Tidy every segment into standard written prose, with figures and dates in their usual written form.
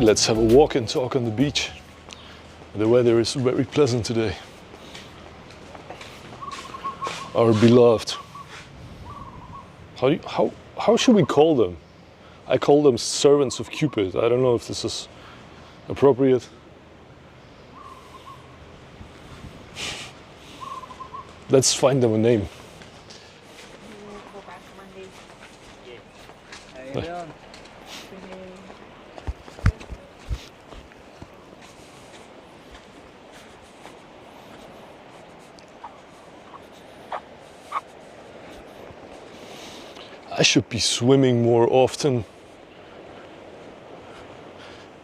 let's have a walk and talk on the beach. The weather is very pleasant today. Our beloved. How should we call them? I call them servants of Cupid. I don't know if this is appropriate. Let's find them a name. I should be swimming more often.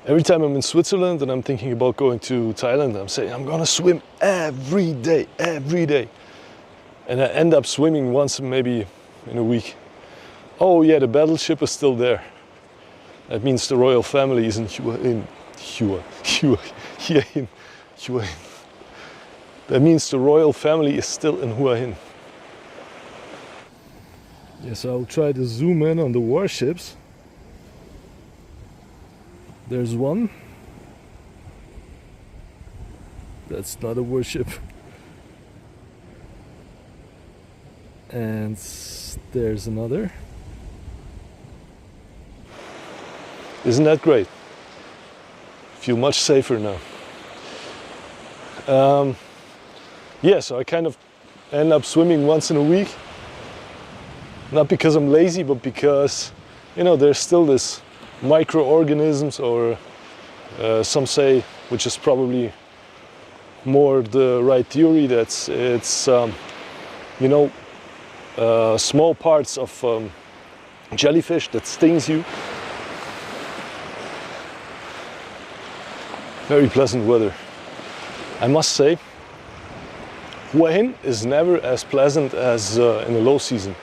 Every time I'm in Switzerland and I'm thinking about going to Thailand, I'm saying I'm gonna swim every day. And I end up swimming once maybe in a week. Oh yeah, the battleship is still there. That means the royal family is in Hua Hin. That means the royal family is still in Hua Hin. Yes, I'll try to zoom in on the warships. There's one. That's not a warship. And there's another. Isn't that great? Feel much safer now. Yeah, so I kind of end up swimming once in a week. Not because I'm lazy, but because, you know, there's still this microorganisms, or some say, which is probably more the right theory, that it's you know, small parts of jellyfish that stings you. Very pleasant weather. I must say, Hua Hin is never as pleasant as in the low season.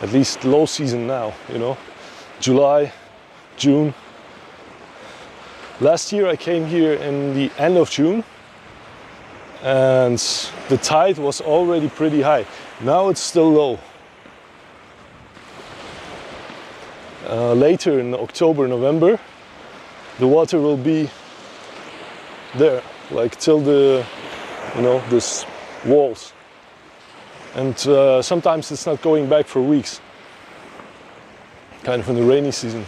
At least low season now, you know, July, June. Last year I came here in the end of June and the tide was already pretty high. Now it's still low. Later in October, November, the water will be there, like till the, you know, this walls. And sometimes it's not going back for weeks, kind of in the rainy season.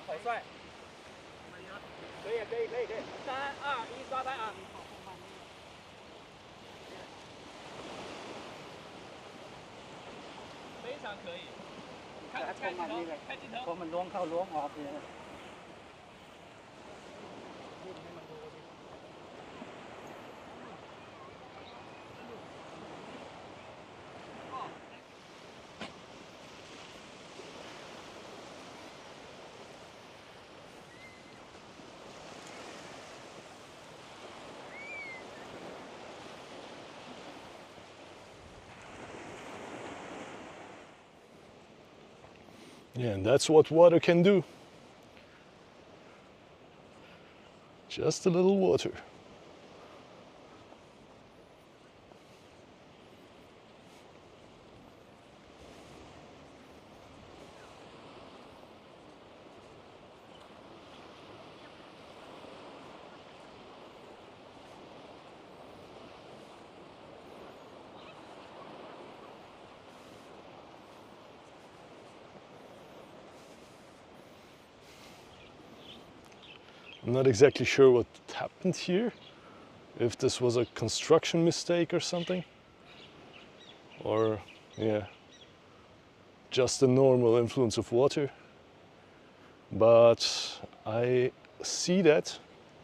好帅！可以，可以，可以，可以。3、2、1，抓拍啊！非常可以。开镜头，开镜头。เพราะมันล้วงเข้าล้วงออกเลย Yeah, and that's what water can do. Just a little water. I'm not exactly sure what happened here, if this was a construction mistake or something, or yeah, just the normal influence of water. But I see that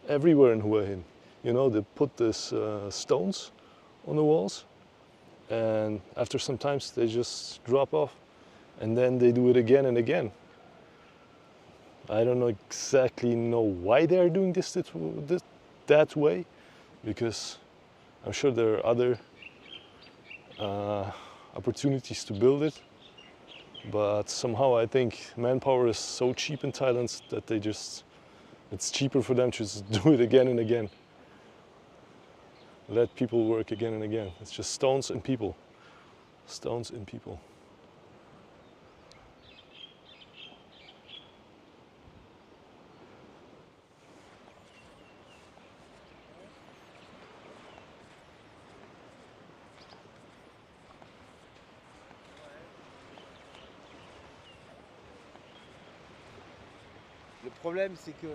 everywhere in Hua Hin. You know, they put these stones on the walls, and after some time they just drop off, and then they do it again and again. I don't exactly know why they are doing this that way, because I'm sure there are other opportunities to build it, but somehow I think manpower is so cheap in Thailand that it's cheaper for them to just do it again and again. Let people work again and again. It's just stones and people. Stones and people. Le problème, c'est que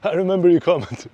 I remember you commented.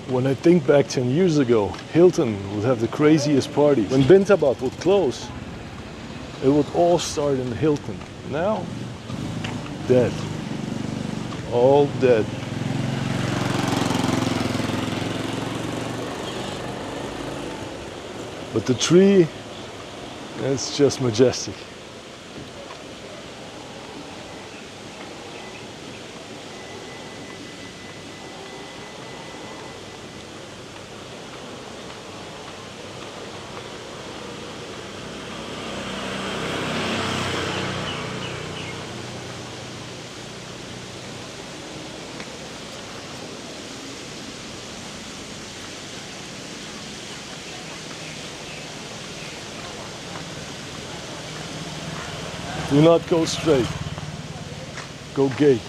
When I think back 10 years ago, Hilton would have the craziest parties. When Bintabaht would close, it would all start in Hilton. Now, dead. All dead. But the tree, it's just majestic. Do not go straight. Go gate.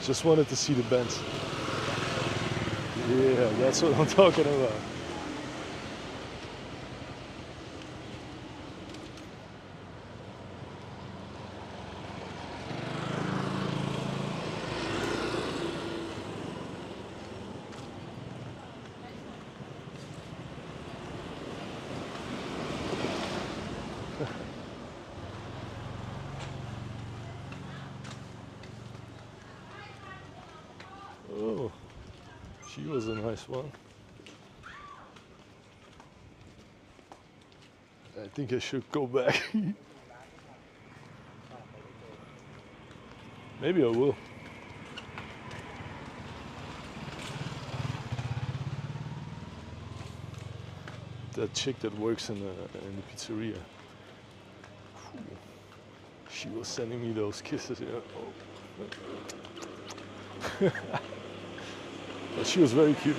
Just wanted to see the bends. Yeah, that's what I'm talking about. Oh, she was a nice one. I think I should go back. Maybe I will. That chick that works in the pizzeria. Whew. She was sending me those kisses. Yeah. Oh. But she was very cute.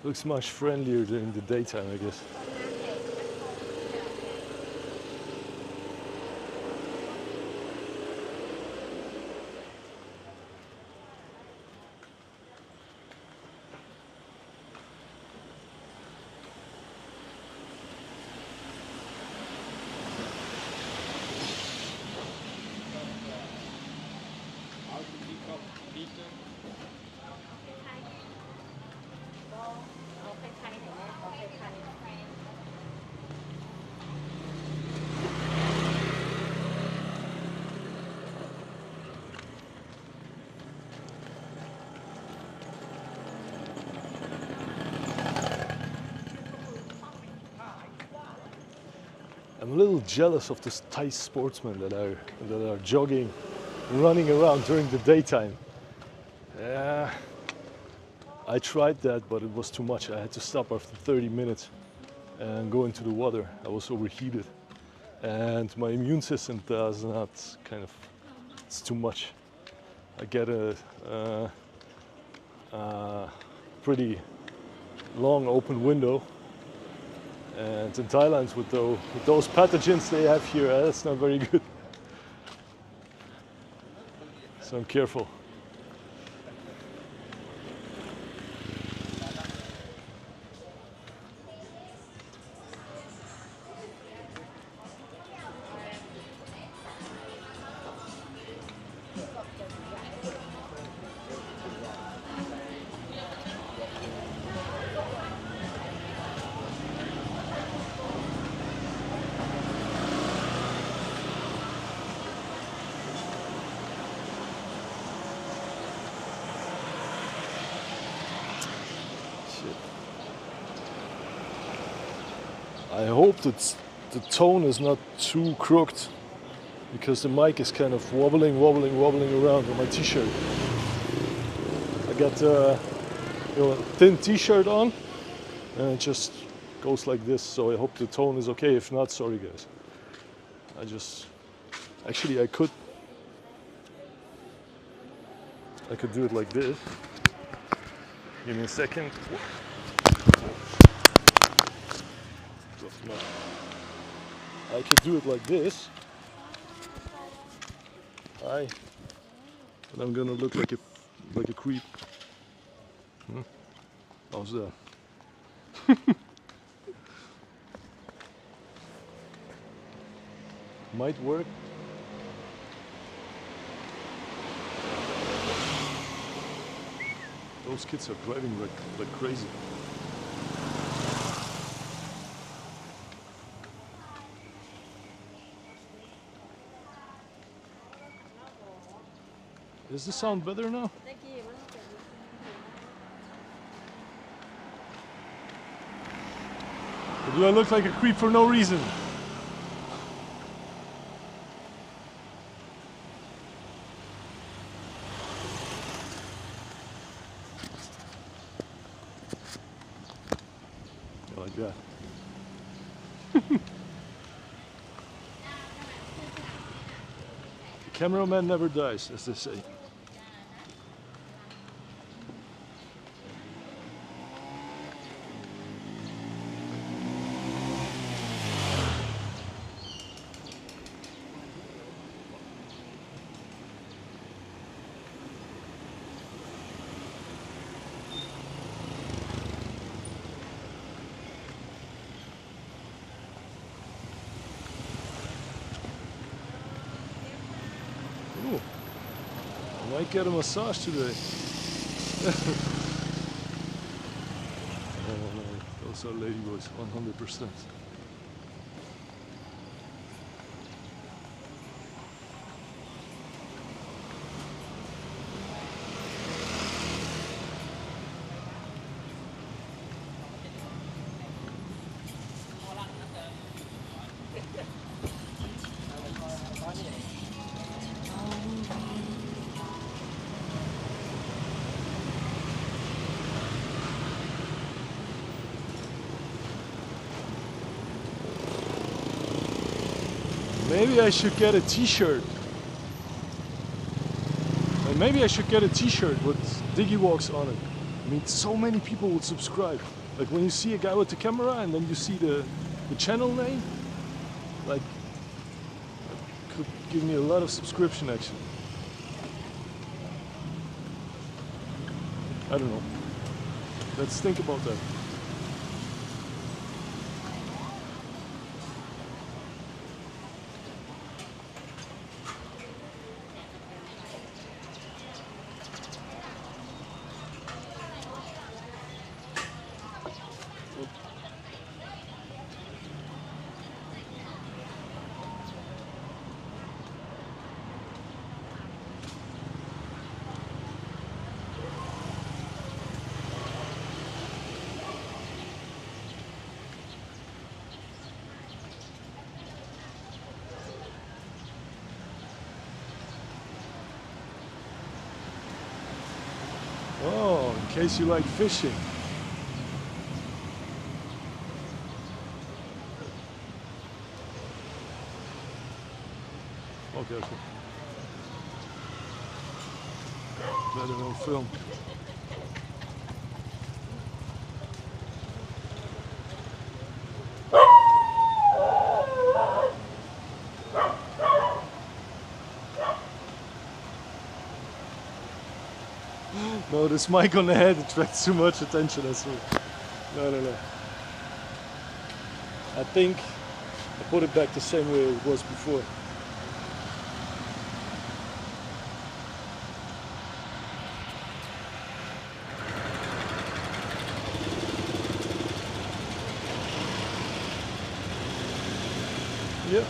Looks much friendlier during the daytime, I guess. I'm a little jealous of the Thai sportsmen that are jogging, running around during the daytime. Yeah, I tried that, but it was too much. I had to stop after 30 minutes and go into the water. I was overheated, and my immune system does not it's too much. I get a pretty long open window. And in Thailand, with those pathogens they have here, that's not very good. So I'm careful. I hope that the tone is not too crooked, because the mic is kind of wobbling around on my t-shirt. I got a thin t-shirt on and it just goes like this, so I hope the tone is okay. If not, sorry guys. Actually I could do it like this. Give me a second. I could do it like this. But I'm gonna look like a creep. How's that? Might work. Those kids are driving like crazy. Does this sound better now? Or do I look like a creep for no reason? Like that. The cameraman never dies, as they say. Ooh, I might get a massage today. Oh no, those are ladyboys, 100%. Maybe I should get a t-shirt. Maybe I should get a t-shirt with Digiwalks on it. I mean, so many people would subscribe. Like when you see a guy with the camera and then you see the channel name, like could give me a lot of subscription action. I don't know. Let's think about that. Oh, in case you like fishing. Okay, okay. Better no film. No, this mic on the head attracts too much attention, I swear. No, no, no. I think I put it back the same way it was before. Yeah.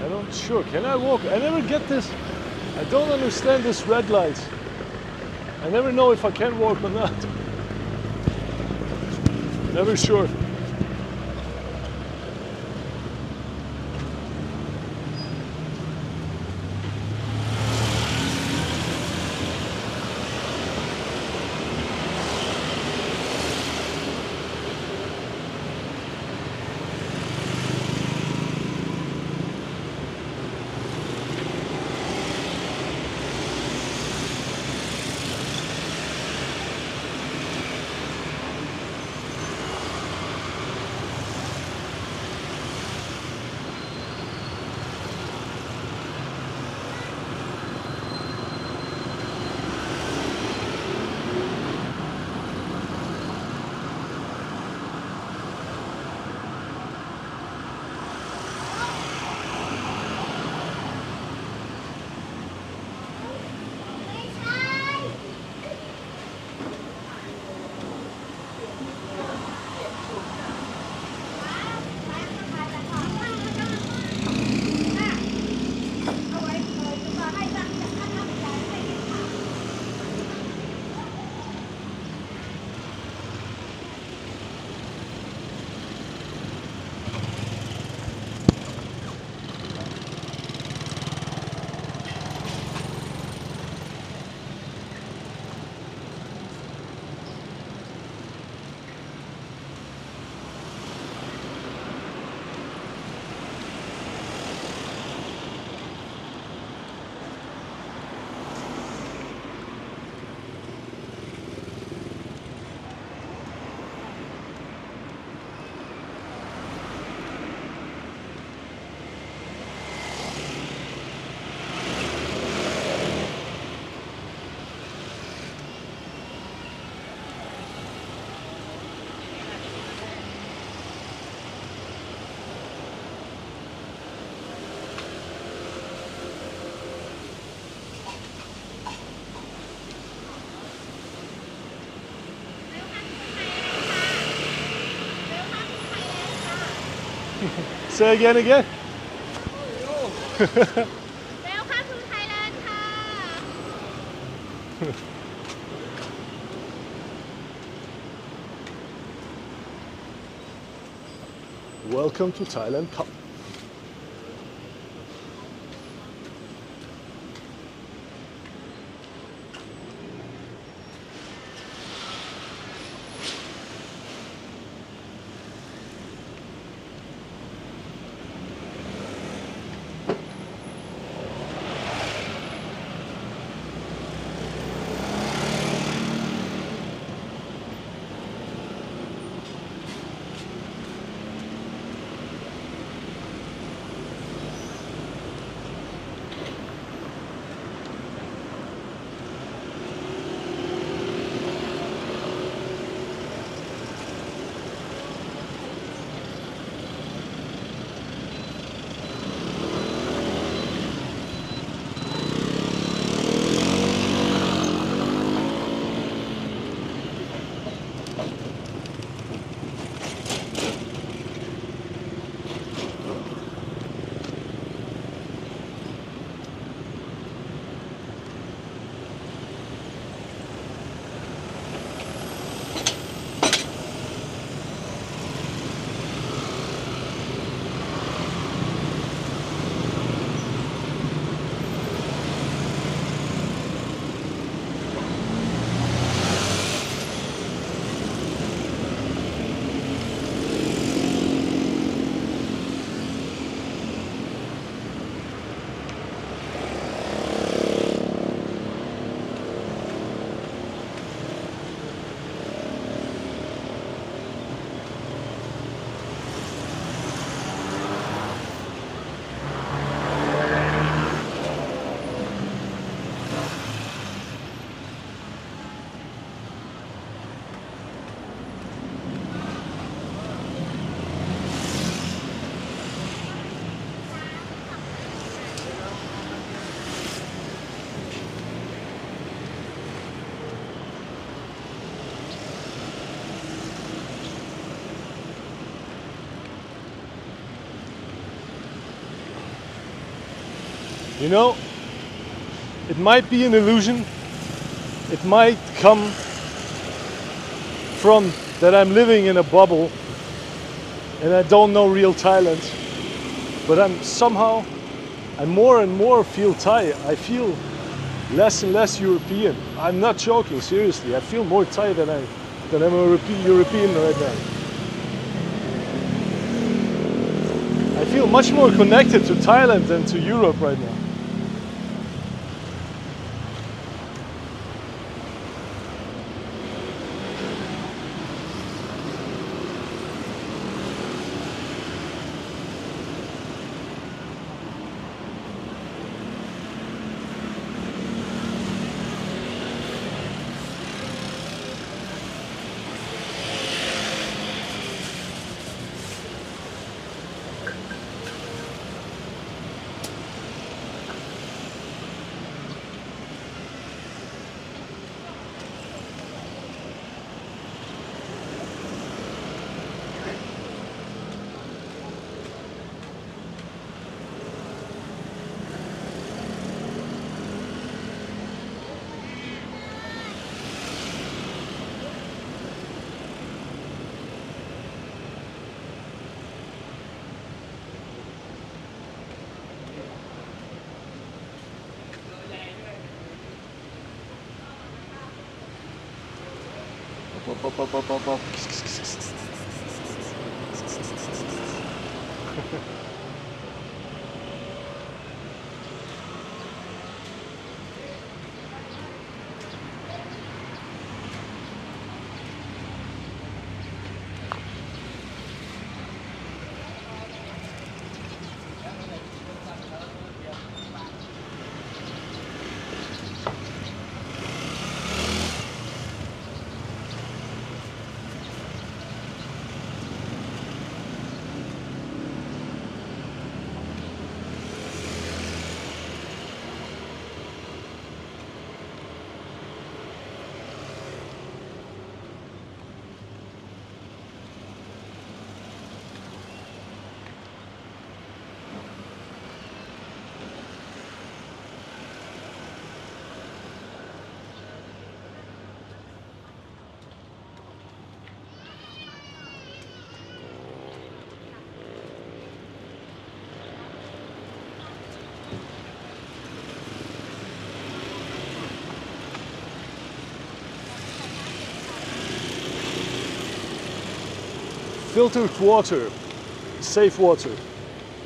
I'm not sure. Can I walk? I never get this. I don't understand this red light. I never know if I can walk or not. Never sure. Say again. Welcome to Thailand ค่ะ Welcome to Thailand. You know, it might be an illusion. It might come from that I'm living in a bubble and I don't know real Thailand. But I more and more feel Thai. I feel less and less European. I'm not joking, seriously. I feel more Thai than I'm a European right now. I feel much more connected to Thailand than to Europe right now. Up. filtered water, safe water.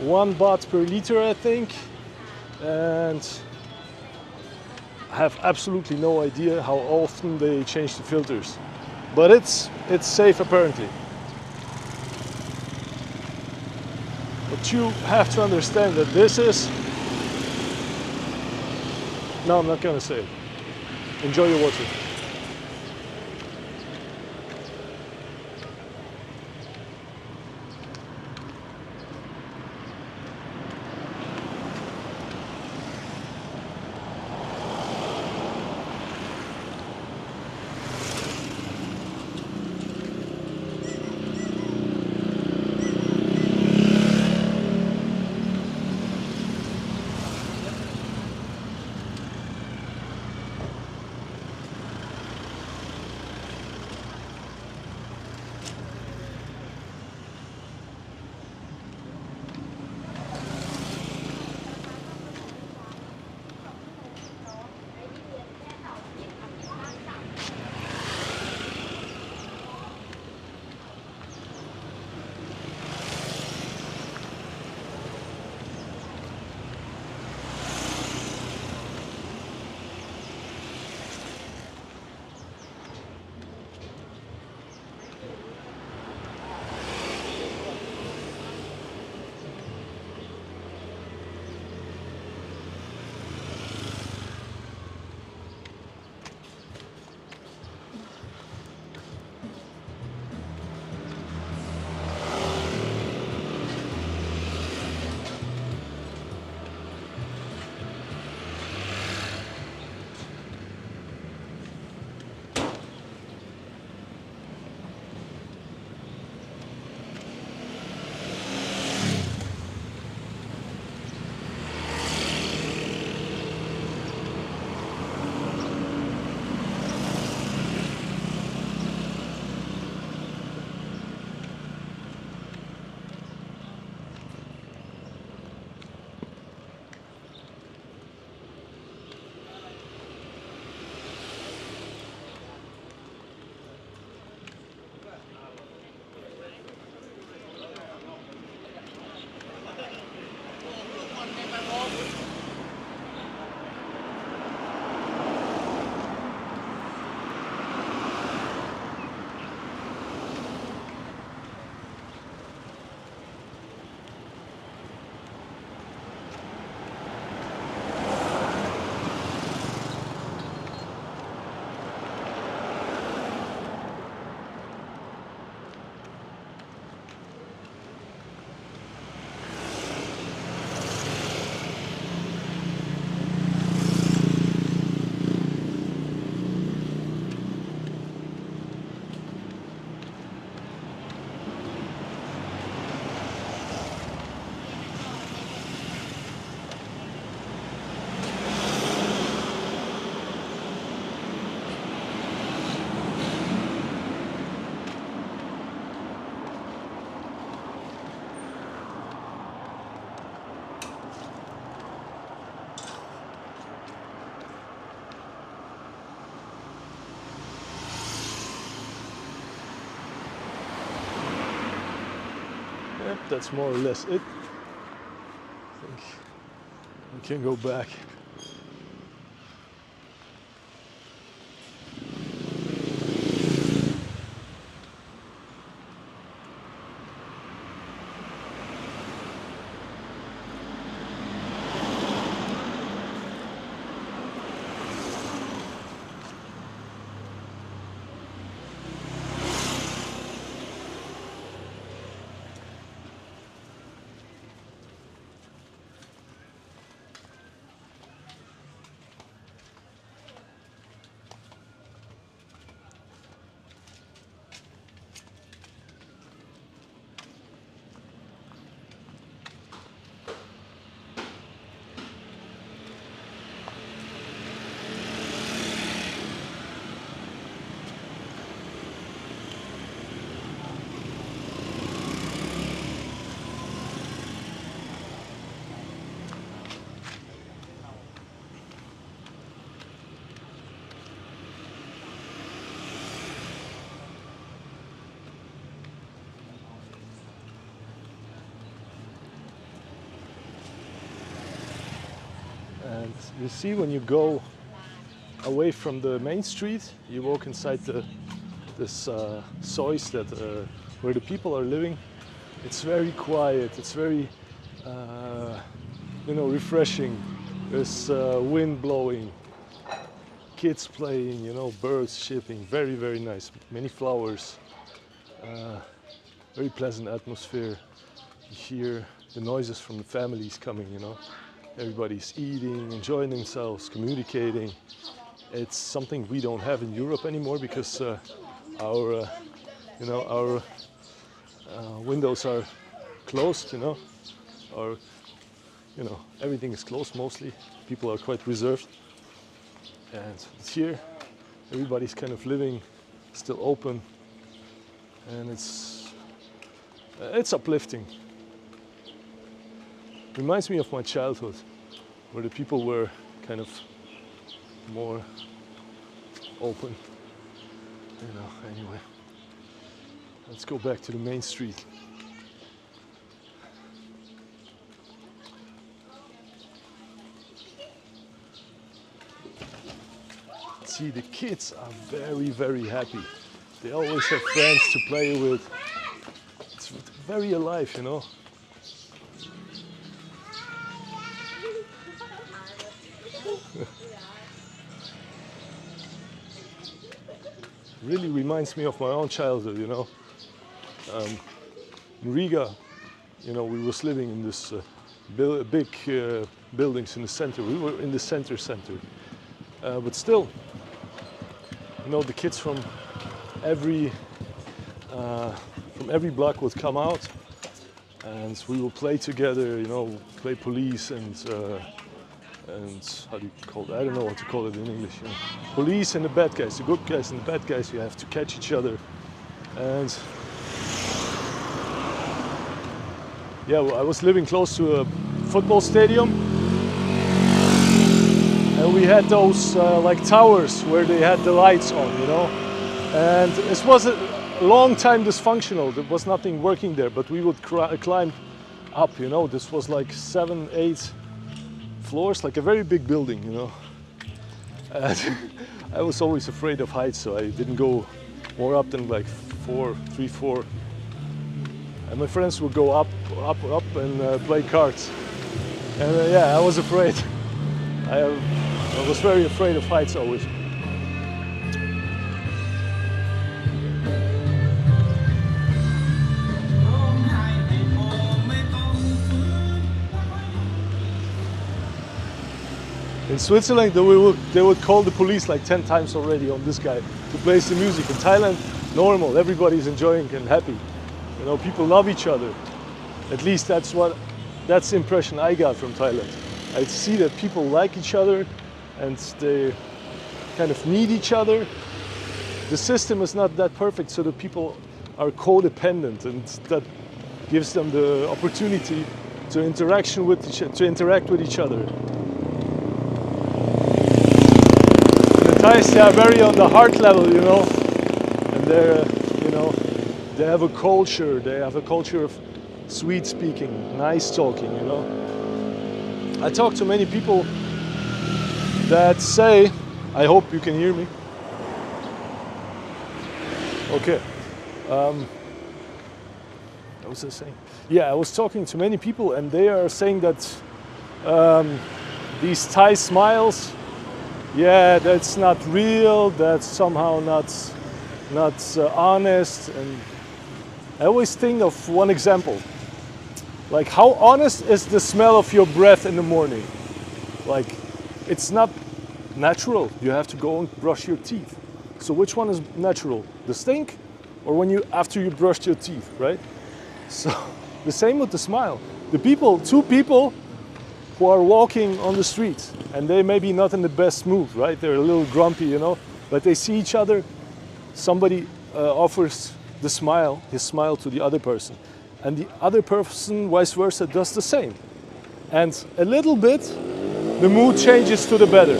1 baht per liter, I think. And I have absolutely no idea how often they change the filters. But it's safe apparently. But you have to understand that this is... No, I'm not gonna say it. Enjoy your water. Yep, that's more or less it. I think we can go back. And you see, when you go away from the main street, you walk inside this sois that where the people are living. It's very quiet. It's very you know, refreshing. There's wind blowing, kids playing, you know, birds chirping. Very, very nice. Many flowers. Very pleasant atmosphere. You hear the noises from the families coming, you know. Everybody's eating, enjoying themselves, communicating. It's something we don't have in Europe anymore because our you know, our windows are closed, you know, or you know, everything is closed mostly. People are quite reserved, and here everybody's kind of living still open, and it's uplifting. Reminds me of my childhood, where the people were kind of more open, you know. Anyway, let's go back to the main street. See, the kids are very, very happy. They always have friends to play with. It's very alive, you know. Really reminds me of my own childhood, you know. In Riga, you know, we was living in this big buildings in the center. We were in the center, but still, you know, the kids from every block would come out, and we will play together, you know, play police and how do you call it? I don't know what to call it in English. You know? Police and the bad guys, the good guys and the bad guys. You have to catch each other, and yeah, well, I was living close to a football stadium, and we had those like towers where they had the lights on, you know. And it was a long time dysfunctional. There was nothing working there, but we would climb up, you know. This was like 7, 8 floors, like a very big building, you know. And I was always afraid of heights, so I didn't go more up than like 3, 4. And my friends would go up and play cards. And yeah, I was afraid. I was very afraid of heights always. In Switzerland, they would call the police like 10 times already on this guy who plays the music. In Thailand, normal, everybody's enjoying and happy. You know, people love each other. At least that's the impression I got from Thailand. I see that people like each other and they kind of need each other. The system is not that perfect, so the people are codependent, and that gives them the opportunity to interact with each other. The Thais, they are very on the heart level, you know, and they're, you know, they have a culture. They have a culture of sweet speaking, nice talking, you know. I talk to many people that say, I hope you can hear me. Okay. What was I saying? Yeah, I was talking to many people, and they are saying that these Thai smiles, yeah, that's not real. That's somehow not honest. And I always think of one example. Like, how honest is the smell of your breath in the morning? Like, it's not natural. You have to go and brush your teeth. So which one is natural? The stink, or after you brushed your teeth, right? So the same with the smile. Two people who are walking on the street, and they may be not in the best mood, right? They're a little grumpy, you know, but they see each other. Somebody offers his smile to the other person, and the other person, vice versa, does the same. And a little bit, the mood changes to the better,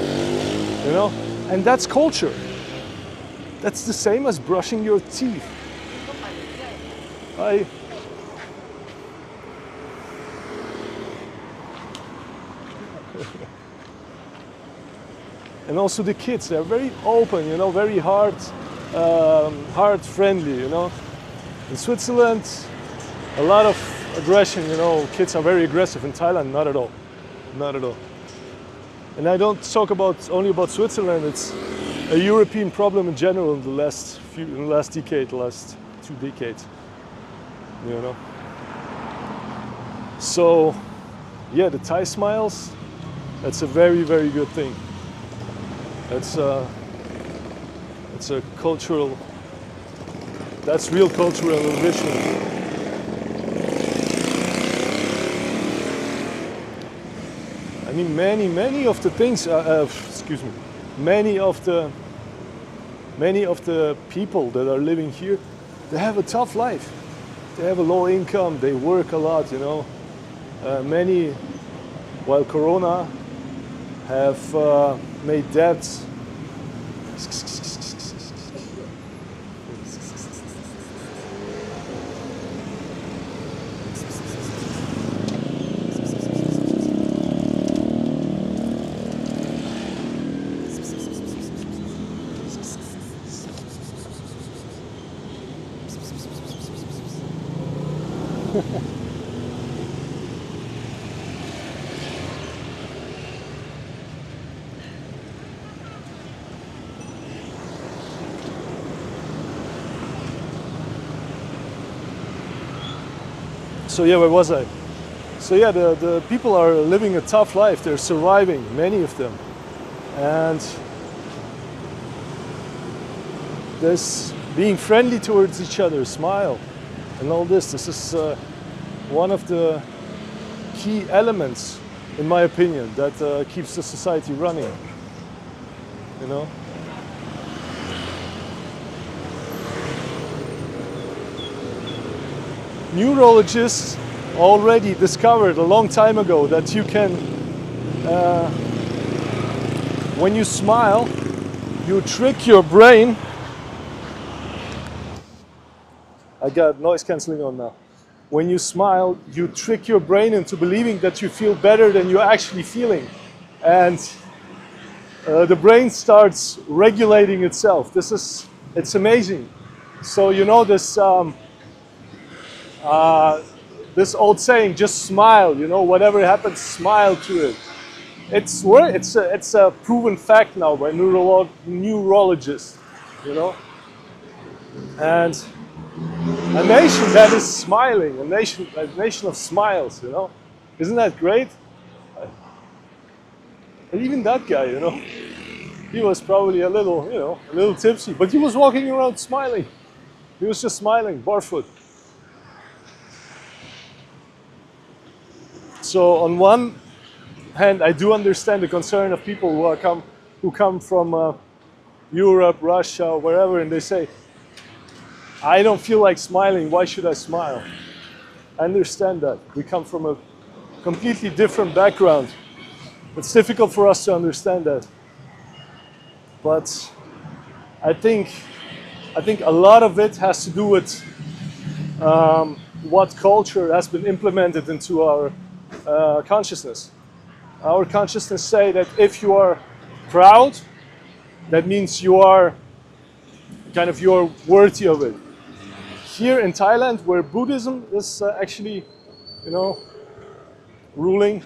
you know? And that's culture. That's the same as brushing your teeth. And also the kids, they're very open, you know, very heart friendly, you know. In Switzerland, a lot of aggression, you know, kids are very aggressive. In Thailand, not at all, not at all. And I don't talk only about Switzerland, it's a European problem in general in the last decade, the last 2 decades, you know. So, yeah, the Thai smiles, that's a very, very good thing. It's a cultural, that's real cultural enrichment. I mean, many of the things, excuse me, many of the people that are living here, they have a tough life. They have a low income, they work a lot, you know. Many, while Corona, have made debts. So yeah, where was I? So yeah, the people are living a tough life. They're surviving, many of them. And there's being friendly towards each other, smile, and all this. This is one of the key elements, in my opinion, that keeps the society running, you know? Neurologists already discovered a long time ago that you can, when you smile, you trick your brain. I got noise cancelling on now. When you smile, you trick your brain into believing that you feel better than you're actually feeling. And the brain starts regulating itself. It's amazing. So you know this, this old saying, just smile, you know, whatever happens, smile to it. It's a proven fact now by neurologists, you know. And a nation that is smiling, a nation of smiles, you know. Isn't that great? And even that guy, you know, he was probably a little, you know, a little tipsy, but he was walking around smiling. He was just smiling, barefoot. So on one hand, I do understand the concern of people who come from Europe, Russia, wherever, and they say, I don't feel like smiling, why should I smile? I understand that. We come from a completely different background. It's difficult for us to understand that. But I think a lot of it has to do with what culture has been implemented into our consciousness. Our consciousness say that if you are proud, that means you are worthy of it. Here in Thailand, where Buddhism is actually, you know, ruling,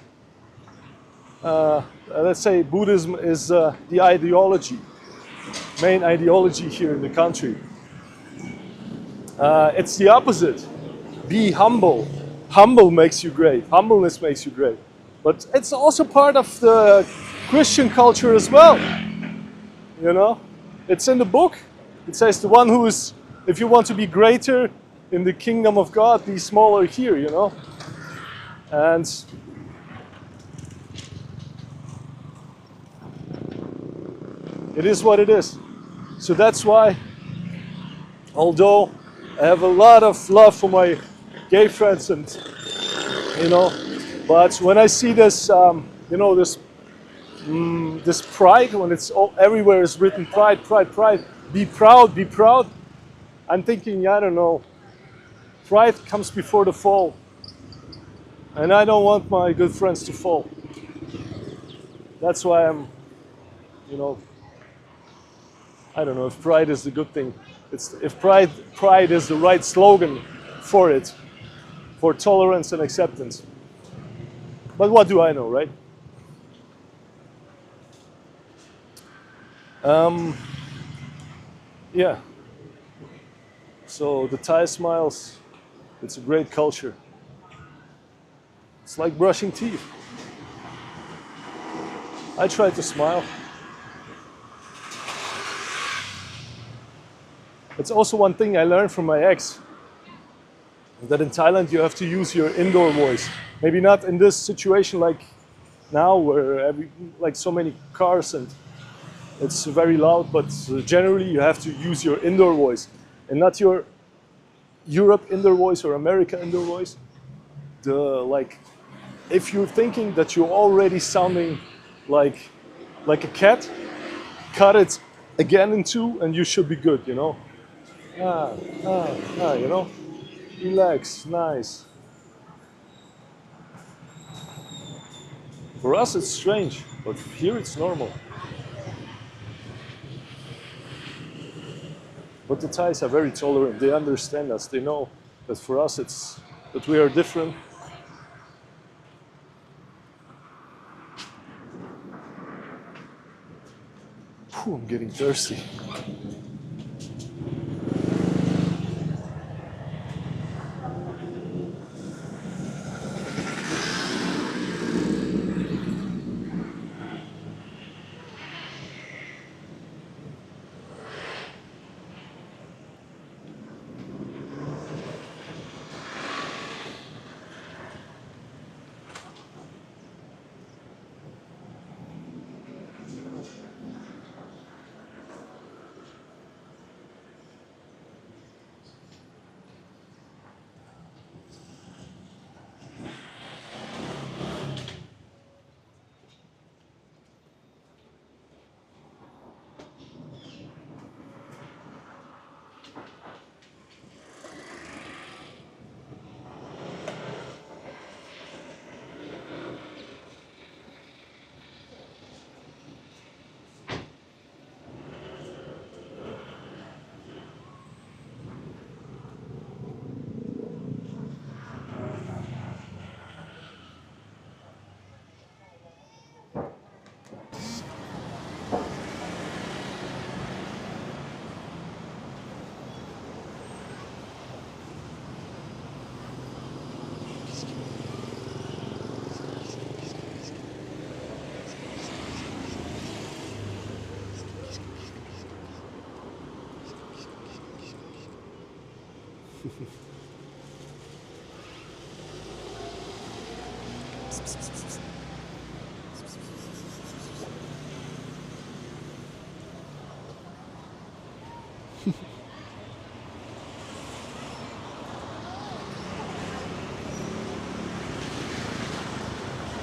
let's say Buddhism is the ideology, main ideology here in the country. It's the opposite. Be humble. Humble makes you great. Humbleness makes you great. But it's also part of the Christian culture as well. You know, it's in the book. It says the one who is, if you want to be greater in the kingdom of God, be smaller here, you know. And it is what it is. So that's why, although I have a lot of love for my gay friends, and you know, but when I see this, you know, this pride, when it's all, everywhere is written pride, pride, pride, be proud, be proud, I'm thinking, I don't know, pride comes before the fall, and I don't want my good friends to fall. That's why I'm you know, I don't know if pride is the good thing. It's if pride is the right slogan for it, for tolerance and acceptance. But what do I know, right? Yeah. So the Thai smiles, it's a great culture. It's like brushing teeth. I try to smile. It's also one thing I learned from my ex, that in Thailand you have to use your indoor voice. Maybe not in this situation like now where like so many cars and it's very loud, but generally you have to use your indoor voice and not your Europe indoor voice or America indoor voice. Like if you're thinking that you're already sounding like a cat, cut it again in two and you should be good, you know. You know, relax, nice. For us it's strange, but here it's normal. But the Thais are very tolerant. They understand us. They know that for us it's that we are different. Whew, I'm getting thirsty.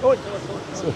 Oi. Sorry.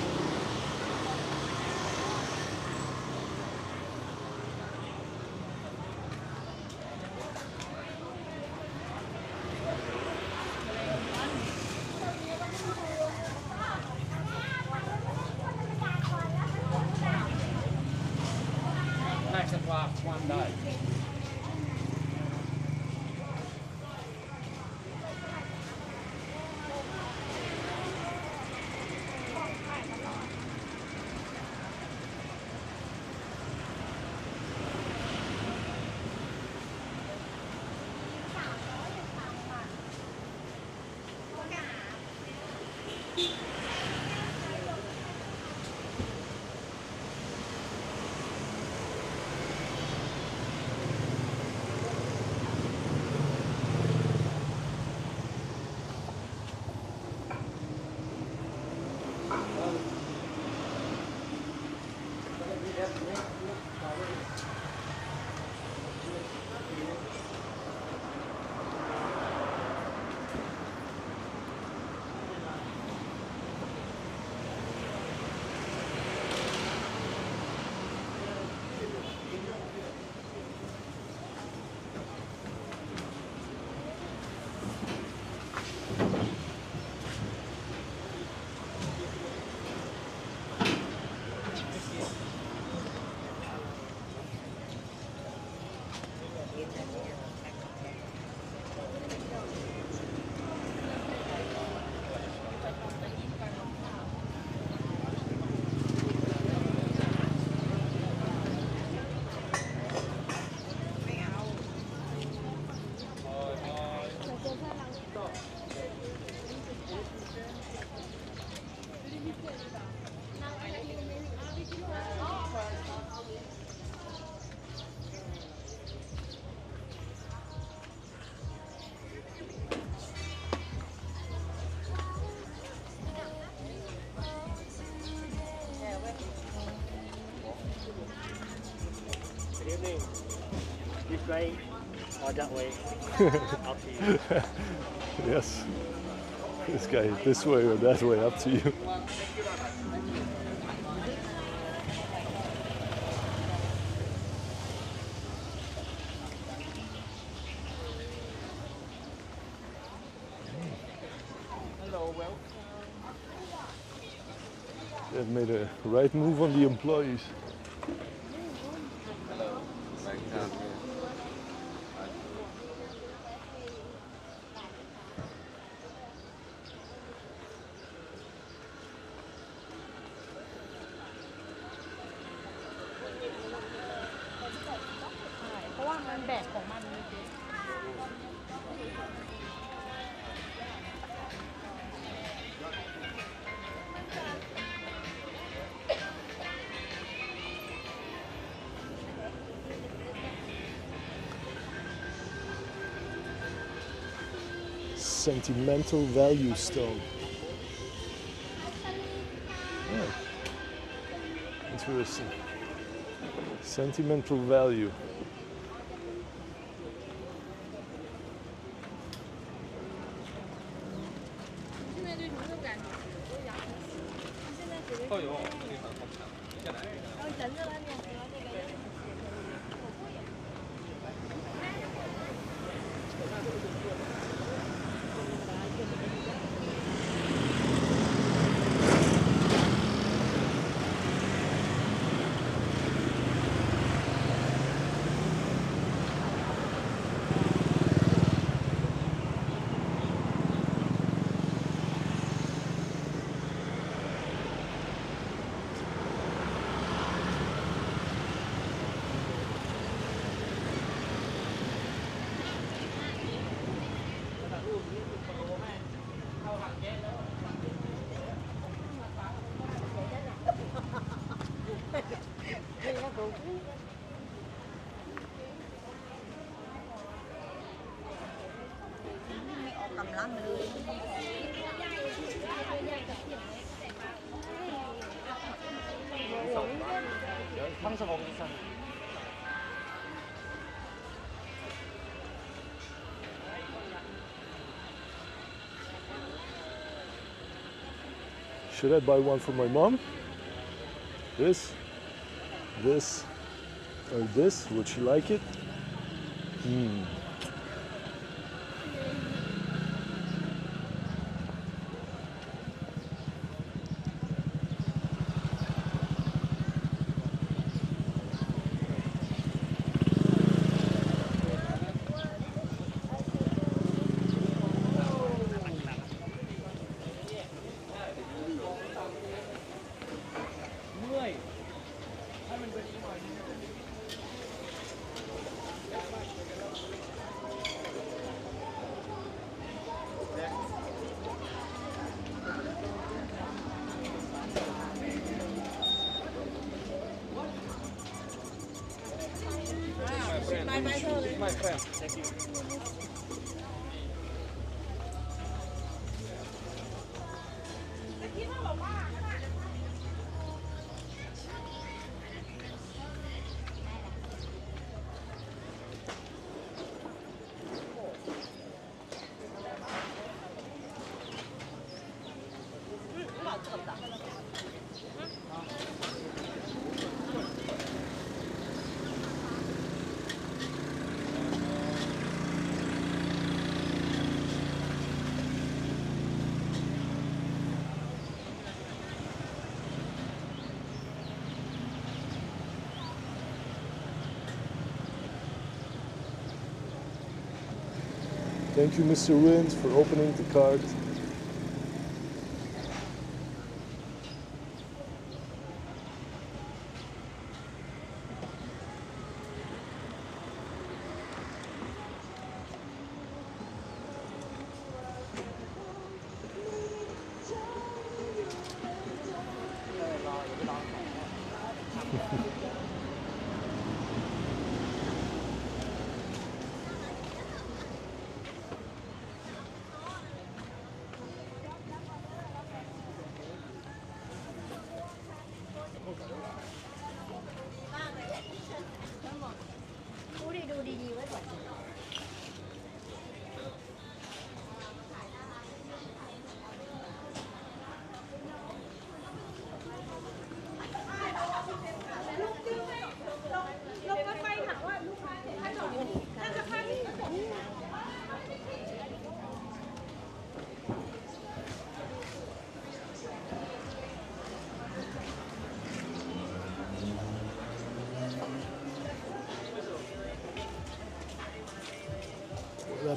Maybe this way or that way. Up to you. Yes. This guy, this way or that way, up to you. Hello, welcome. They've made a right move on the employees. Sentimental value stone. Oh, interesting. Sentimental value. Should I buy one for my mom? This, or this? Would she like it? My friend, thank you. Thank you, Mr. Wind, for opening the card.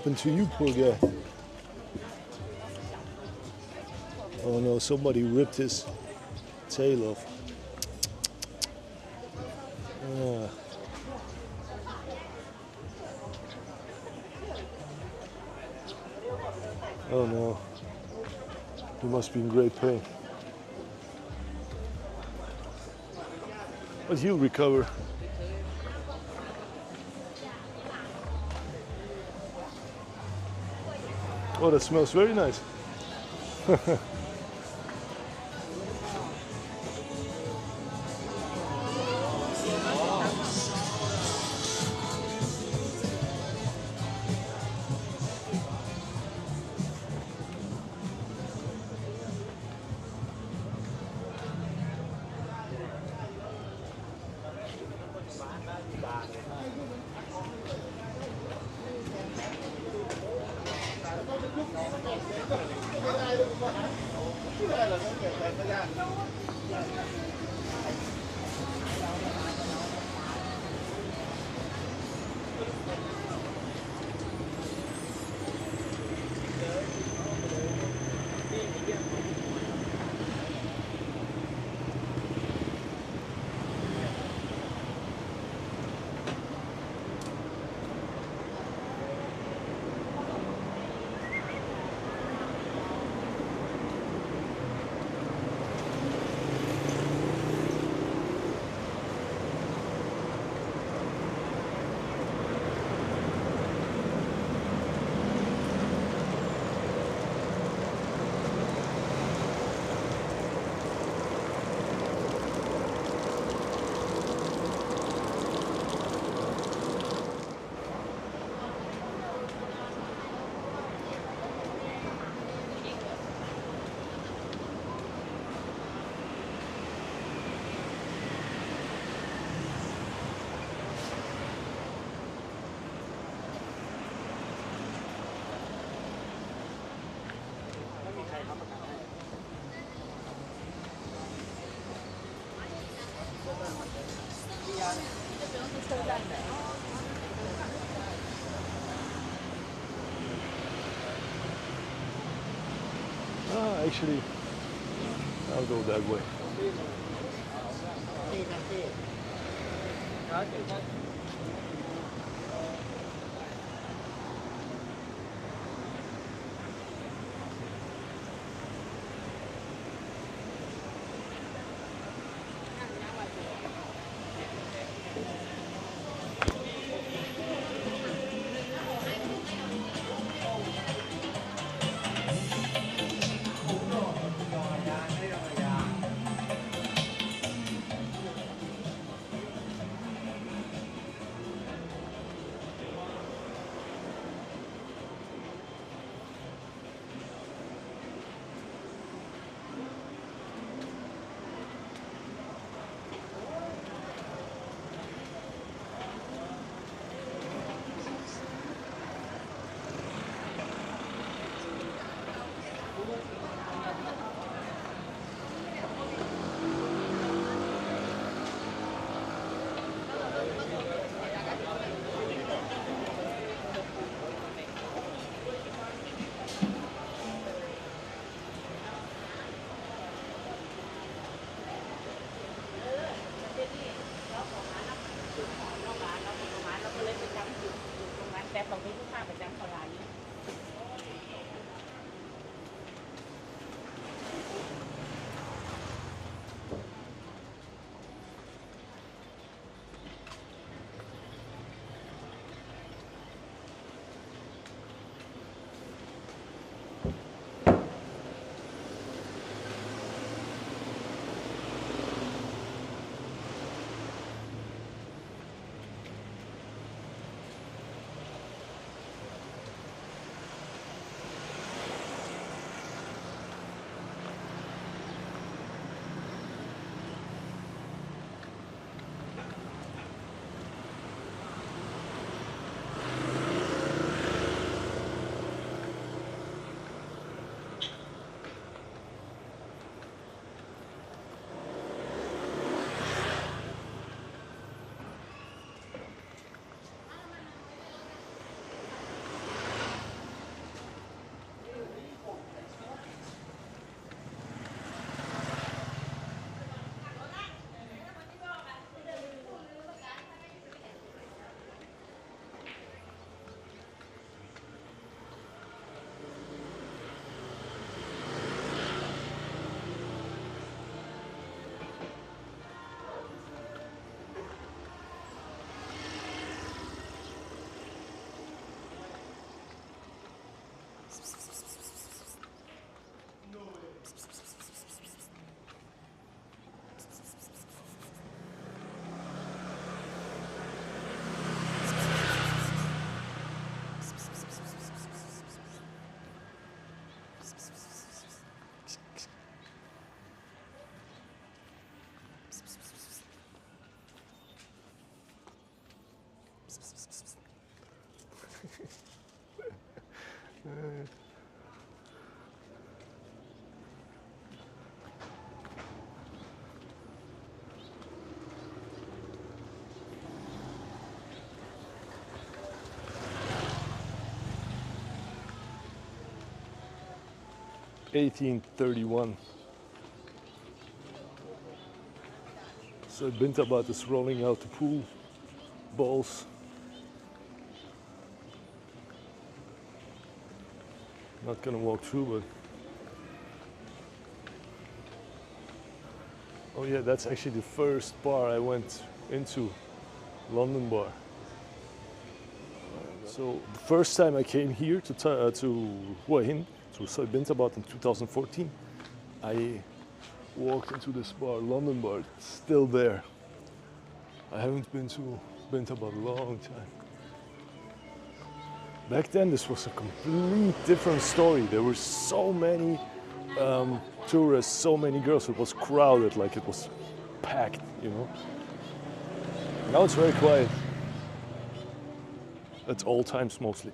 happened to you, poor guy? Oh no, somebody ripped his tail off. Ah. Oh no, he must be in great pain. But he'll recover. Oh, that smells very nice. Ah, actually, I'll go that way. 1831. So Bintabaht is rolling out the pool balls. Not gonna walk through, but oh yeah, that's actually the first bar I went into, London bar. So the first time I came here to Hua Hin, to Bintabaht in 2014, I walked into this bar, London bar. It's still there. I haven't been to Bintabaht a long time. Back then, this was a complete different story. There were so many tourists, so many girls. It was crowded, like it was packed, you know. Now it's very quiet. At all times, mostly,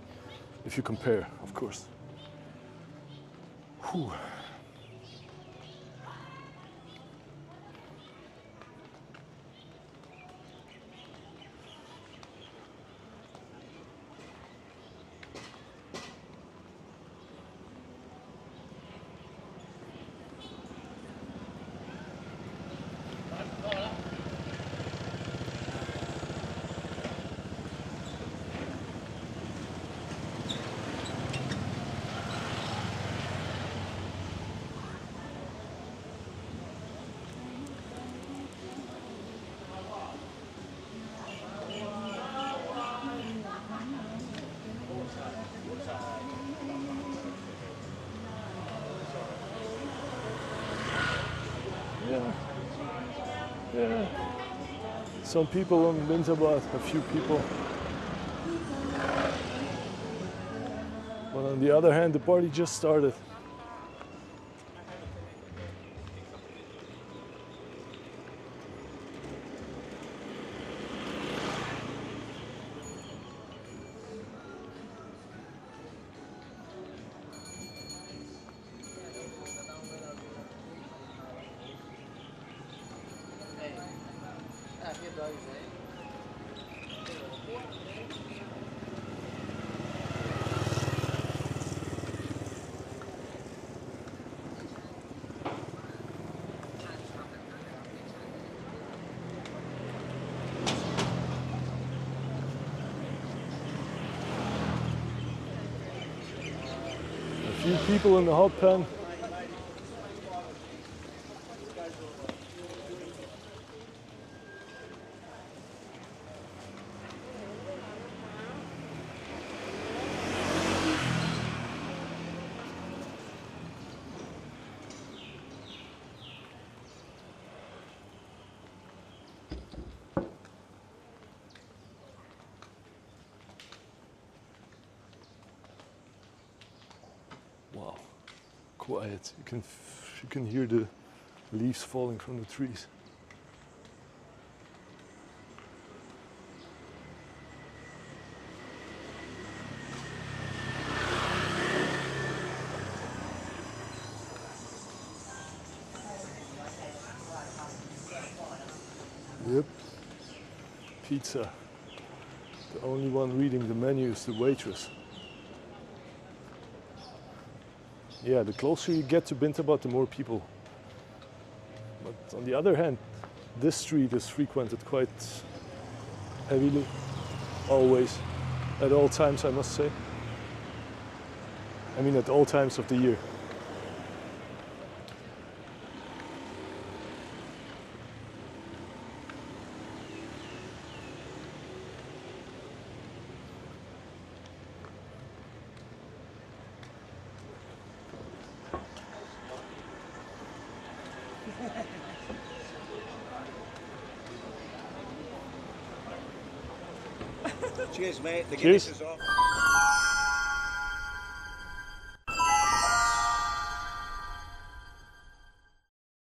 if you compare, of course. Whew. Yeah. Some people on Bintabaht, a few people. But on the other hand, the party just started. A few people in the hot pan. Wow, quiet. You can hear the leaves falling from the trees. Yep, pizza. The only one reading the menu is the waitress. Yeah, the closer you get to Bintabaht, the more people. But on the other hand, this street is frequented quite heavily, always, at all times, I must say. I mean, at all times of the year. Cheers, mate. The Cheers. Guinness is off.